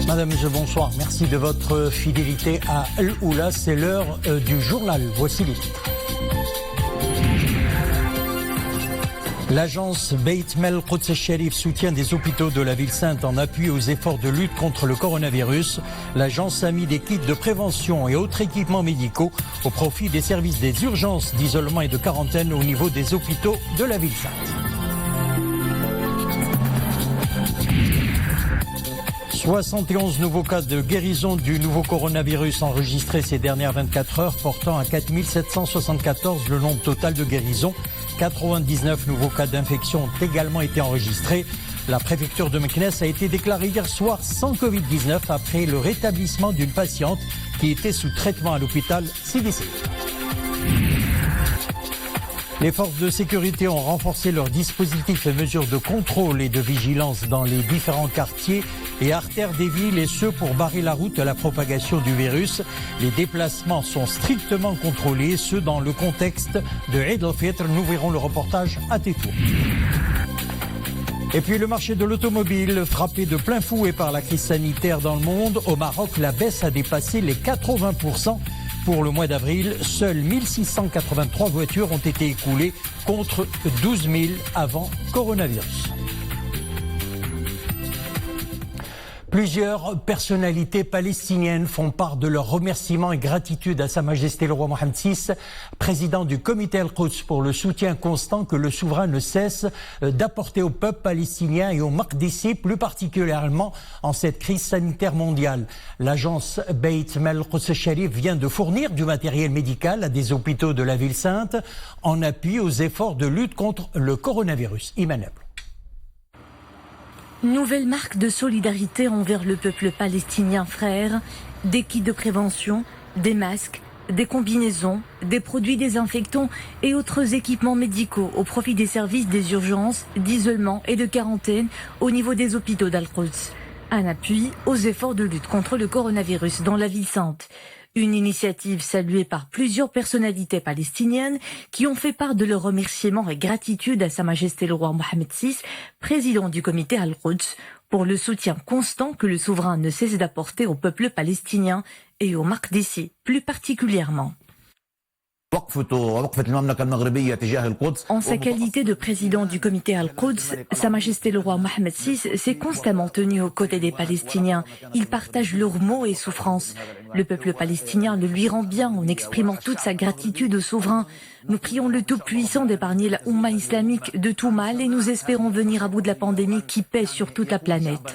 Madame, monsieur, bonsoir. Merci de votre fidélité à Al-Oula. C'est l'heure du journal. Voici les titres. L'agence Beit Mal Quds Al-Sharif soutient des hôpitaux de la ville sainte en appui aux efforts de lutte contre le coronavirus. L'agence a mis des kits de prévention et autres équipements médicaux au profit des services des urgences d'isolement et de quarantaine au niveau des hôpitaux de la ville sainte. 71 nouveaux cas de guérison du nouveau coronavirus enregistrés ces dernières 24 heures, portant à 4 774 le nombre total de guérisons. 99 nouveaux cas d'infection ont également été enregistrés. La préfecture de Meknès a été déclarée hier soir sans Covid-19 après le rétablissement d'une patiente qui était sous traitement à l'hôpital CDC. Les forces de sécurité ont renforcé leurs dispositifs et mesures de contrôle et de vigilance dans les différents quartiers et artères des villes, et ce pour barrer la route à la propagation du virus. Les déplacements sont strictement contrôlés, ce dans le contexte de Eid al-Fitr. Nous verrons le reportage à Tétouan. Et puis le marché de l'automobile, frappé de plein fouet par la crise sanitaire dans le monde. Au Maroc, la baisse a dépassé les 80%. Pour le mois d'avril, seules 1683 voitures ont été écoulées contre 12 000 avant coronavirus. Plusieurs personnalités palestiniennes font part de leurs remerciements et gratitude à Sa Majesté le roi Mohammed VI, président du comité Al-Quds, pour le soutien constant que le souverain ne cesse d'apporter au peuple palestinien et au Maqdisi, plus particulièrement en cette crise sanitaire mondiale. L'agence Beit Mal Quds Al-Sharif vient de fournir du matériel médical à des hôpitaux de la ville sainte en appui aux efforts de lutte contre le coronavirus. Imanable. Nouvelle marque de solidarité envers le peuple palestinien frère, des kits de prévention, des masques, des combinaisons, des produits désinfectants et autres équipements médicaux au profit des services des urgences, d'isolement et de quarantaine au niveau des hôpitaux d'Al-Quds. Un appui aux efforts de lutte contre le coronavirus dans la ville sainte. Une initiative saluée par plusieurs personnalités palestiniennes qui ont fait part de leurs remerciements et gratitude à Sa Majesté le roi Mohammed VI, président du comité Al-Quds, pour le soutien constant que le souverain ne cesse d'apporter au peuple palestinien et au Maqdisi plus particulièrement. En sa qualité de président du comité Al-Quds, Sa Majesté le roi Mohammed VI s'est constamment tenu aux côtés des Palestiniens. Il partage leurs maux et souffrances. Le peuple palestinien le lui rend bien en exprimant toute sa gratitude au souverain. Nous prions le Tout-Puissant d'épargner la Oumma islamique de tout mal et nous espérons venir à bout de la pandémie qui pèse sur toute la planète.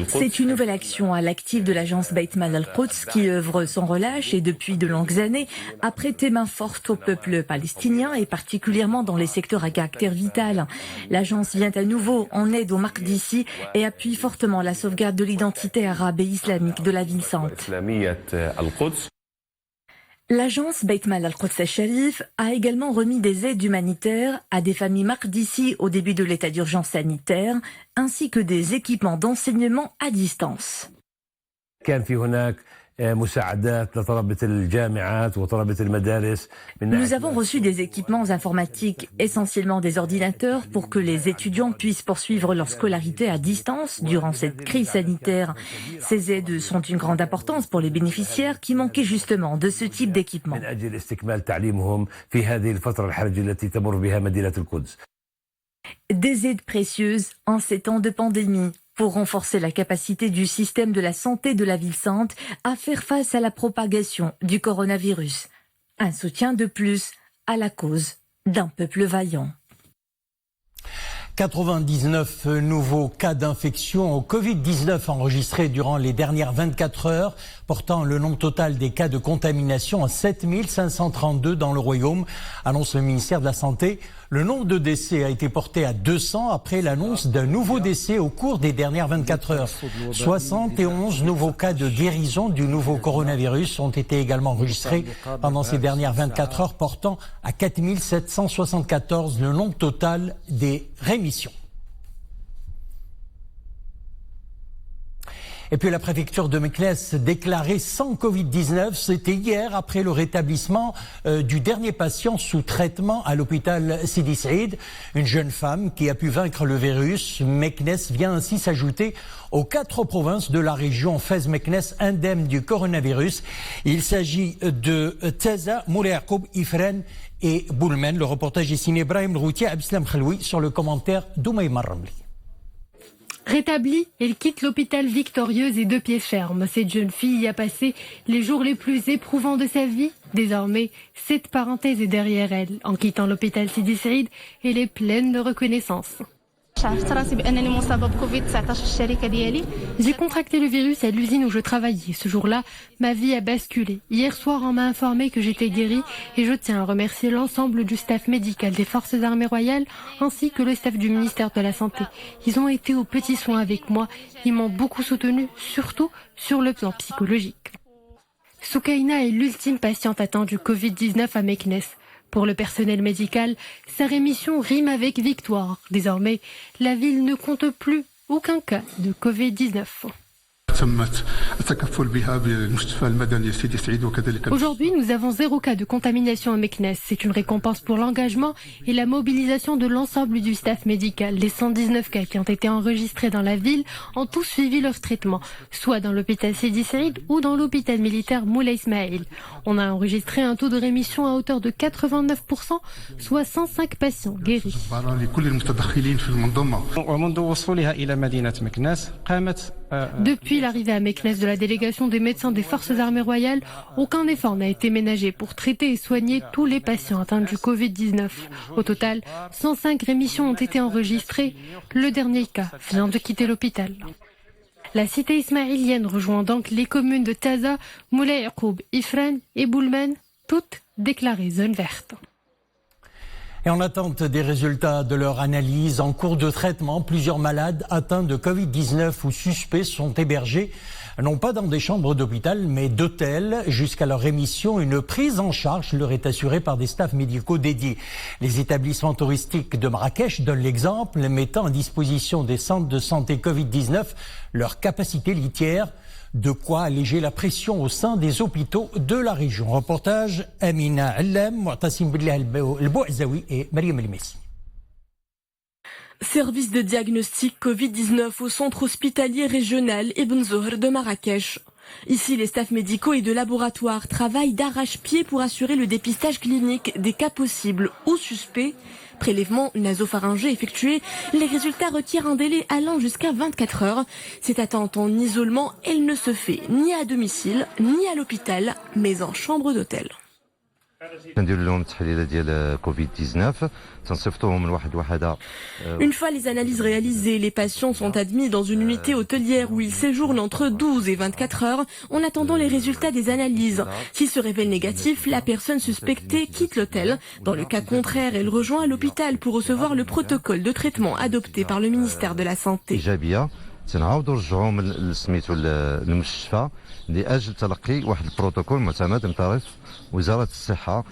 C'est une nouvelle action à l'actif de l'agence Beit Mal Al-Quds qui œuvre sans relâche et depuis de longues années à prêter main forte au peuple palestinien et particulièrement dans les secteurs à caractère vital. L'agence vient à nouveau en aide au Maqdisi et appuie fortement la sauvegarde de l'identité arabe et islamique de la ville sainte. L'agence Beit Mal Quds Al-Sharif a également remis des aides humanitaires à des familles Maqdisi au début de l'état d'urgence sanitaire, ainsi que des équipements d'enseignement à distance. Nous avons reçu des équipements informatiques, essentiellement des ordinateurs, pour que les étudiants puissent poursuivre leur scolarité à distance durant cette crise sanitaire. Ces aides sont d'une grande importance pour les bénéficiaires qui manquaient justement de ce type d'équipement. Des aides précieuses en ces temps de pandémie, pour renforcer la capacité du système de la santé de la ville sainte à faire face à la propagation du coronavirus. Un soutien de plus à la cause d'un peuple vaillant. 99 nouveaux cas d'infection au Covid-19 enregistrés durant les dernières 24 heures, portant le nombre total des cas de contamination à 7532 dans le Royaume, annonce le ministère de la Santé. Le nombre de décès a été porté à 200 après l'annonce d'un nouveau décès au cours des dernières 24 heures. 71 nouveaux cas de guérison du nouveau coronavirus ont été également enregistrés pendant ces dernières 24 heures, portant à 4774 le nombre total des rémissions. Et puis la préfecture de Meknès déclarée sans Covid-19, c'était hier après le rétablissement du dernier patient sous traitement à l'hôpital Sidi Saïd, une jeune femme qui a pu vaincre le virus. Meknès vient ainsi s'ajouter aux 4 provinces de la région Fès-Meknès indemnes du coronavirus. Il s'agit de Taza, Moulay Yacoub, Ifrane et Boulmen. Le reportage est signé Ibrahim Routier, Abdeslam Khalwi sur le commentaire d'Oumaïma Ramli. Rétablie, elle quitte l'hôpital victorieuse et de pied ferme. Cette jeune fille y a passé les jours les plus éprouvants de sa vie. Désormais, cette parenthèse est derrière elle. En quittant l'hôpital Sidi Saïd, elle est pleine de reconnaissance. J'ai contracté le virus à l'usine où je travaillais. Ce jour-là, ma vie a basculé. Hier soir, on m'a informé que j'étais guérie et je tiens à remercier l'ensemble du staff médical des Forces armées royales ainsi que le staff du ministère de la Santé. Ils ont été aux petits soins avec moi. Ils m'ont beaucoup soutenue, surtout sur le plan psychologique. Soukaina est l'ultime patiente atteinte du Covid-19 à Meknès. Pour le personnel médical, sa rémission rime avec victoire. Désormais, la ville ne compte plus aucun cas de Covid-19. Aujourd'hui, nous avons 0 cas de contamination à Meknès. C'est une récompense pour l'engagement et la mobilisation de l'ensemble du staff médical. Les 119 cas qui ont été enregistrés dans la ville ont tous suivi leur traitement, soit dans l'hôpital Sidi Saïd ou dans l'hôpital militaire Moulay Ismaïl. On a enregistré un taux de rémission à hauteur de 89%, soit 105 patients guéris. Depuis l'arrivée à Meknès de la délégation des médecins des Forces armées royales, aucun effort n'a été ménagé pour traiter et soigner tous les patients atteints du Covid-19. Au total, 105 rémissions ont été enregistrées. Le dernier cas vient de quitter l'hôpital. La cité ismaïlienne rejoint donc les communes de Taza, Moulay Yacoub, Ifrane et Boulmen, toutes déclarées zone verte. Et en attente des résultats de leur analyse en cours de traitement, plusieurs malades atteints de Covid-19 ou suspects sont hébergés, non pas dans des chambres d'hôpital, mais d'hôtels. Jusqu'à leur rémission, une prise en charge leur est assurée par des staffs médicaux dédiés. Les établissements touristiques de Marrakech donnent l'exemple, mettant à disposition des centres de santé Covid-19 leur capacité litière. De quoi alléger la pression au sein des hôpitaux de la région. Reportage Amina Allam, Mu'tasim Billah El-Bouazaoui et Mariam El-Messi. Service de diagnostic Covid-19 au centre hospitalier régional Ibn Zohr de Marrakech. Ici, les staffs médicaux et de laboratoire travaillent d'arrache-pied pour assurer le dépistage clinique des cas possibles ou suspects. Prélèvement nasopharyngé effectué, les résultats requièrent un délai allant jusqu'à 24 heures. Cette attente en isolement, elle ne se fait ni à domicile, ni à l'hôpital, mais en chambre d'hôtel. Une fois les analyses réalisées, les patients sont admis dans une unité hôtelière où ils séjournent entre 12 et 24 heures en attendant les résultats des analyses. S'ils se révèlent négatifs, la personne suspectée quitte l'hôtel. Dans le cas contraire, elle rejoint l'hôpital pour recevoir le protocole de traitement adopté par le ministère de la Santé. تنعاودوا نرجعوهم لسميتو للمستشفى لاجل تلقي واحد البروتوكول معتمد من طرف وزاره الصحه.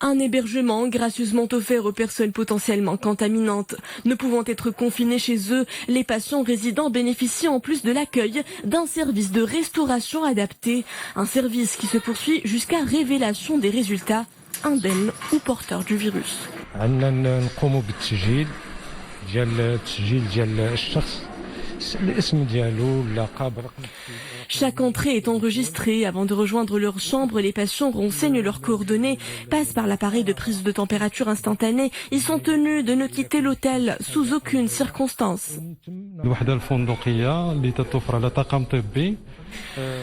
Un hébergement gracieusement offert aux personnes potentiellement contaminantes. Ne pouvant être confinés chez eux, les patients résidents bénéficient en plus de l'accueil d'un service de restauration adapté. Un service qui se poursuit jusqu'à révélation des résultats, indemnes ou porteurs du virus. Chaque entrée est enregistrée. Avant de rejoindre leur chambre, les patients renseignent leurs coordonnées, passent par l'appareil de prise de température instantanée. Ils sont tenus de ne quitter l'hôtel sous aucune circonstance.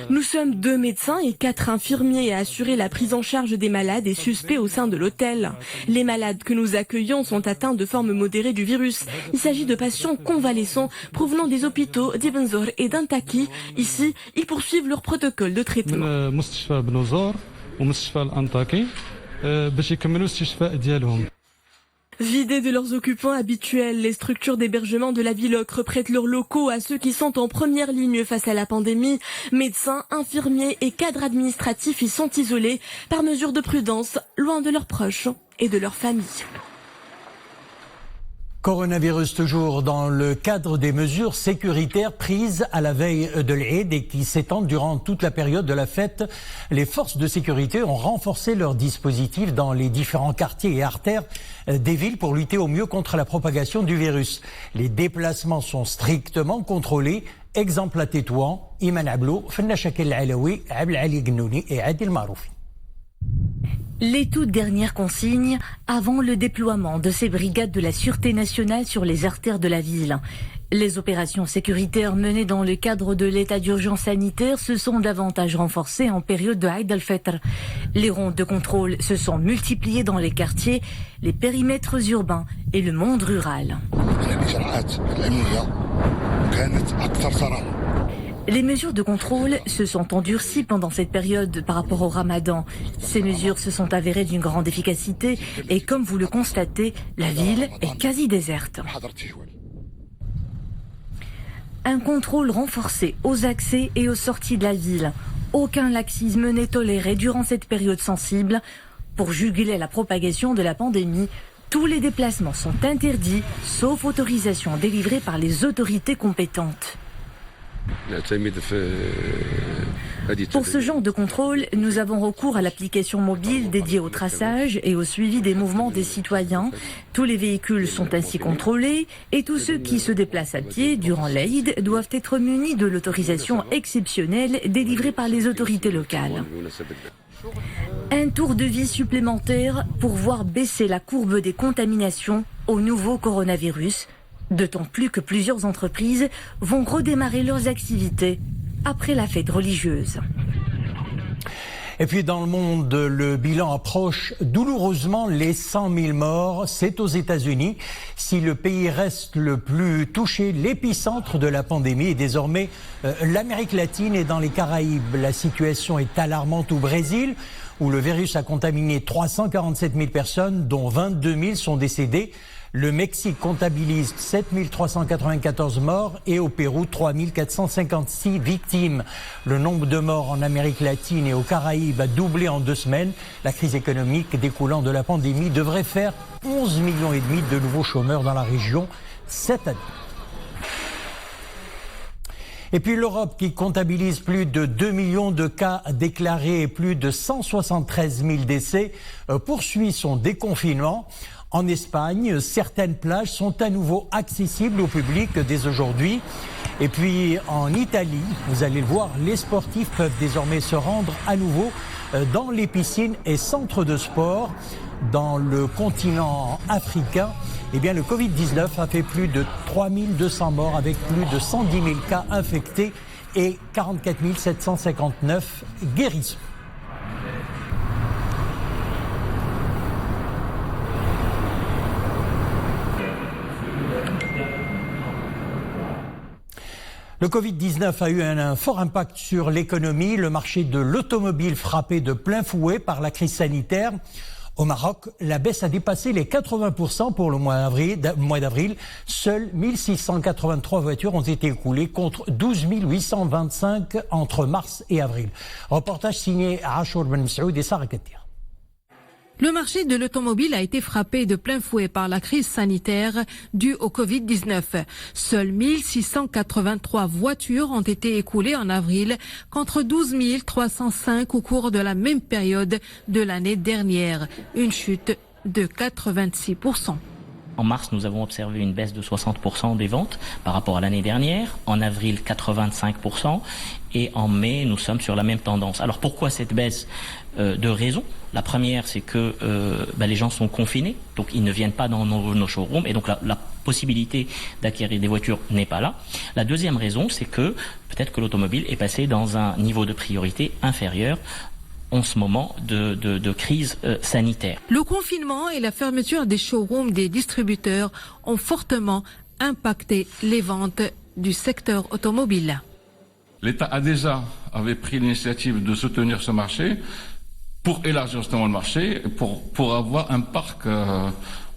Nous sommes 2 médecins et 4 infirmiers à assurer la prise en charge des malades et suspects au sein de l'hôtel. Les malades que nous accueillons sont atteints de formes modérées du virus. Il s'agit de patients convalescents provenant des hôpitaux d'Ibn Zohr et d'Antaki. Ici, ils poursuivent leur protocole de traitement. Vidés de leurs occupants habituels, les structures d'hébergement de la Ville-Ocre prêtent leurs locaux à ceux qui sont en première ligne face à la pandémie. Médecins, infirmiers et cadres administratifs y sont isolés par mesure de prudence, loin de leurs proches et de leurs familles. Coronavirus toujours dans le cadre des mesures sécuritaires prises à la veille de l'Eid et qui s'étendent durant toute la période de la fête. Les forces de sécurité ont renforcé leurs dispositifs dans les différents quartiers et artères des villes pour lutter au mieux contre la propagation du virus. Les déplacements sont strictement contrôlés. Exemple à Tétouan, Iman Ablo, Fenna Shakil Alaoui, Abel Ali Gnouni et Adil Maroufi. Les toutes dernières consignes avant le déploiement de ces brigades de la Sûreté nationale sur les artères de la ville. Les opérations sécuritaires menées dans le cadre de l'état d'urgence sanitaire se sont davantage renforcées en période de Eid al-Fitr. Les rondes de contrôle se sont multipliées dans les quartiers, les périmètres urbains et le monde rural. Les mesures de contrôle se sont endurcies pendant cette période par rapport au Ramadan. Ces mesures se sont avérées d'une grande efficacité et comme vous le constatez, la ville est quasi déserte. Un contrôle renforcé aux accès et aux sorties de la ville. Aucun laxisme n'est toléré durant cette période sensible. Pour juguler la propagation de la pandémie, tous les déplacements sont interdits, sauf autorisation délivrée par les autorités compétentes. Pour ce genre de contrôle, nous avons recours à l'application mobile dédiée au traçage et au suivi des mouvements des citoyens. Tous les véhicules sont ainsi contrôlés et tous ceux qui se déplacent à pied durant l'Eid doivent être munis de l'autorisation exceptionnelle délivrée par les autorités locales. Un tour de vie supplémentaire pour voir baisser la courbe des contaminations au nouveau coronavirus. D'autant plus que plusieurs entreprises vont redémarrer leurs activités après la fête religieuse. Et puis dans le monde, le bilan approche douloureusement les 100 000 morts. C'est aux États-Unis. Si le pays reste le plus touché, l'épicentre de la pandémie est désormais l'Amérique latine et dans les Caraïbes. La situation est alarmante au Brésil, où le virus a contaminé 347 000 personnes, dont 22 000 sont décédées. Le Mexique comptabilise 7 394 morts et au Pérou 3 456 victimes. Le nombre de morts en Amérique latine et aux Caraïbes a doublé en 2 semaines. La crise économique découlant de la pandémie devrait faire 11,5 millions de nouveaux chômeurs dans la région cette année. Et puis l'Europe qui comptabilise plus de 2 millions de cas déclarés et plus de 173 000 décès poursuit son déconfinement. En Espagne, certaines plages sont à nouveau accessibles au public dès aujourd'hui. Et puis en Italie, vous allez le voir, les sportifs peuvent désormais se rendre à nouveau dans les piscines et centres de sport. Dans le continent africain, eh bien, le Covid-19 a fait plus de 3 200 morts avec plus de 110 000 cas infectés et 44 759 guérisons. Le Covid-19 a eu un fort impact sur l'économie, le marché de l'automobile frappé de plein fouet par la crise sanitaire. Au Maroc, la baisse a dépassé les 80% pour le mois d'avril. Seules 1683 voitures ont été écoulées contre 12 825 entre mars et avril. Reportage signé Achour Ben Msaoud et Sarah Katir. Le marché de l'automobile a été frappé de plein fouet par la crise sanitaire due au Covid-19. Seules 1683 voitures ont été écoulées en avril contre 12 305 au cours de la même période de l'année dernière. Une chute de 86%. En mars, nous avons observé une baisse de 60% des ventes par rapport à l'année dernière. En avril, 85%. Et en mai, nous sommes sur la même tendance. Alors pourquoi cette baisse? Deux raisons. La première, c'est que les gens sont confinés, donc ils ne viennent pas dans nos showrooms, et donc la possibilité d'acquérir des voitures n'est pas là. La deuxième raison, c'est que peut-être que l'automobile est passée dans un niveau de priorité inférieur en ce moment de crise sanitaire. Le confinement et la fermeture des showrooms des distributeurs ont fortement impacté les ventes du secteur automobile. L'État avait pris l'initiative de soutenir ce marché pour élargir justement le marché, pour avoir un parc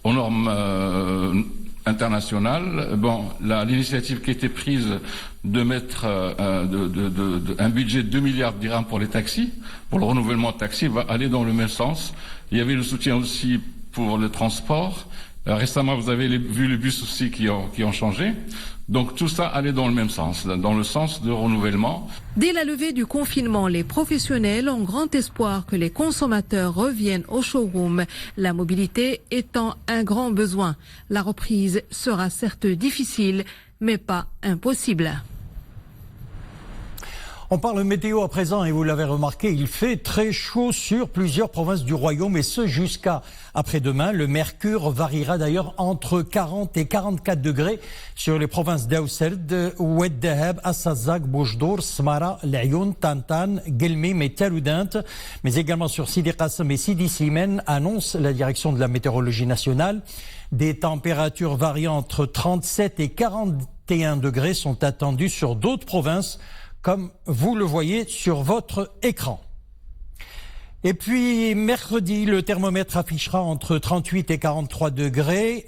aux normes internationales. Bon, l'initiative qui a été prise de mettre un budget de 2 milliards de dirhams pour les taxis, pour le renouvellement de taxis, va aller dans le même sens. Il y avait le soutien aussi pour le transport Récemment, vous avez vu les bus aussi qui ont changé. Donc tout ça allait dans le même sens, dans le sens de renouvellement. Dès la levée du confinement, les professionnels ont grand espoir que les consommateurs reviennent au showroom, la mobilité étant un grand besoin. La reprise sera certes difficile, mais pas impossible. On parle météo à présent et vous l'avez remarqué, il fait très chaud sur plusieurs provinces du royaume et ce jusqu'à après-demain. Le mercure variera d'ailleurs entre 40 et 44 degrés sur les provinces d'Aousserd, Oued Dahab, Assazak, Boujdour, Smara, La'youn, Tantan, Guelmim et Taroudant, mais également sur Sidi Qassem et Sidi Slimane, annonce la direction de la météorologie nationale. Des températures variant entre 37 et 41 degrés sont attendues sur d'autres provinces, comme vous le voyez sur votre écran. Et puis mercredi, le thermomètre affichera entre 38 et 43 degrés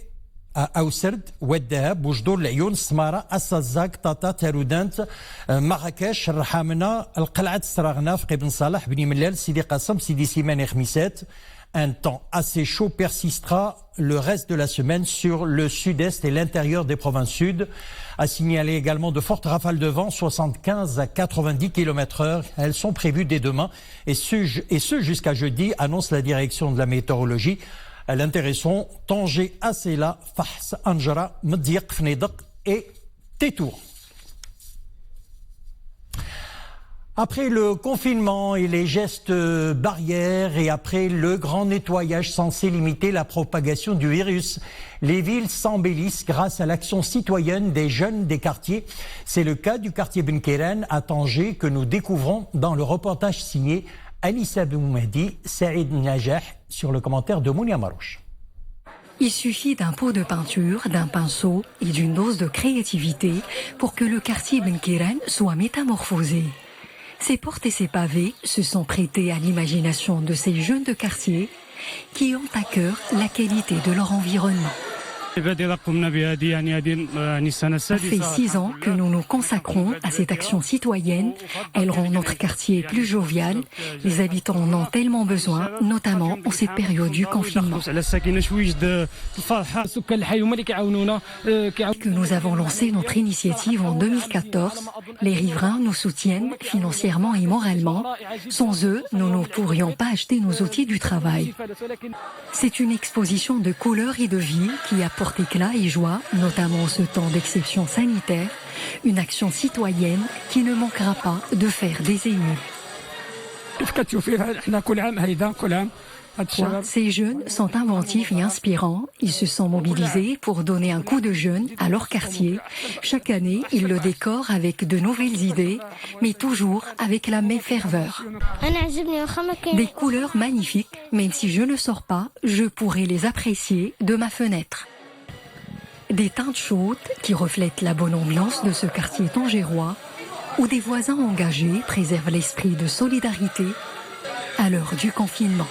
à Aousserd, Oued Dahab, Boujdour, La'youn, Smara, Assazak, Tata, Taroudant, Marrakech, Rahamna, Al-Qal'at, Saragnaf, Ibn Salah, Bni Mellal, Sidi Qassam, Sidi Slimane et Khmisset. Un temps assez chaud persistera le reste de la semaine sur le sud-est et l'intérieur des provinces sud. À signaler également de fortes rafales de vent, 75 à 90 km/h. Elles sont prévues dès demain et ce jusqu'à jeudi, annonce la direction de la météorologie. Elles intéresseront Tanger, Assela, Fahs, Anjara, Mdiq, Fnedq et Tétour. Après le confinement et les gestes barrières et après le grand nettoyage censé limiter la propagation du virus, les villes s'embellissent grâce à l'action citoyenne des jeunes des quartiers. C'est le cas du quartier Ben Kéran à Tanger que nous découvrons dans le reportage signé Anissa Boumehdi, Saïd Najah sur le commentaire de Mounia Marouche. Il suffit d'un pot de peinture, d'un pinceau et d'une dose de créativité pour que le quartier Ben Kéran soit métamorphosé. Ces portes et ces pavés se sont prêtés à l'imagination de ces jeunes de quartier qui ont à cœur la qualité de leur environnement. Ça fait 6 ans que nous nous consacrons à cette action citoyenne. Elle rend notre quartier plus jovial. Les habitants en ont tellement besoin, notamment en cette période du confinement. Que nous avons lancé notre initiative en 2014. Les riverains nous soutiennent financièrement et moralement. Sans eux, nous ne pourrions pas acheter nos outils du travail. C'est une exposition de couleurs et de vie qui apporte éclat et joie, notamment en ce temps d'exception sanitaire, une action citoyenne qui ne manquera pas de faire des émus. Ces jeunes sont inventifs et inspirants. Ils se sont mobilisés pour donner un coup de jeune à leur quartier. Chaque année, ils le décorent avec de nouvelles idées, mais toujours avec la même ferveur. Des couleurs magnifiques, même si je ne sors pas, je pourrai les apprécier de ma fenêtre. Des teintes chaudes qui reflètent la bonne ambiance de ce quartier tangérois, où des voisins engagés préservent l'esprit de solidarité à l'heure du confinement.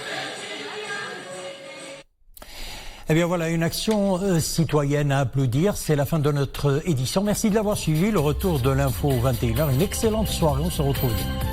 Eh bien voilà, une action citoyenne à applaudir. C'est la fin de notre édition. Merci de l'avoir suivi. Le retour de l'info 21h. Une excellente soirée. On se retrouve demain.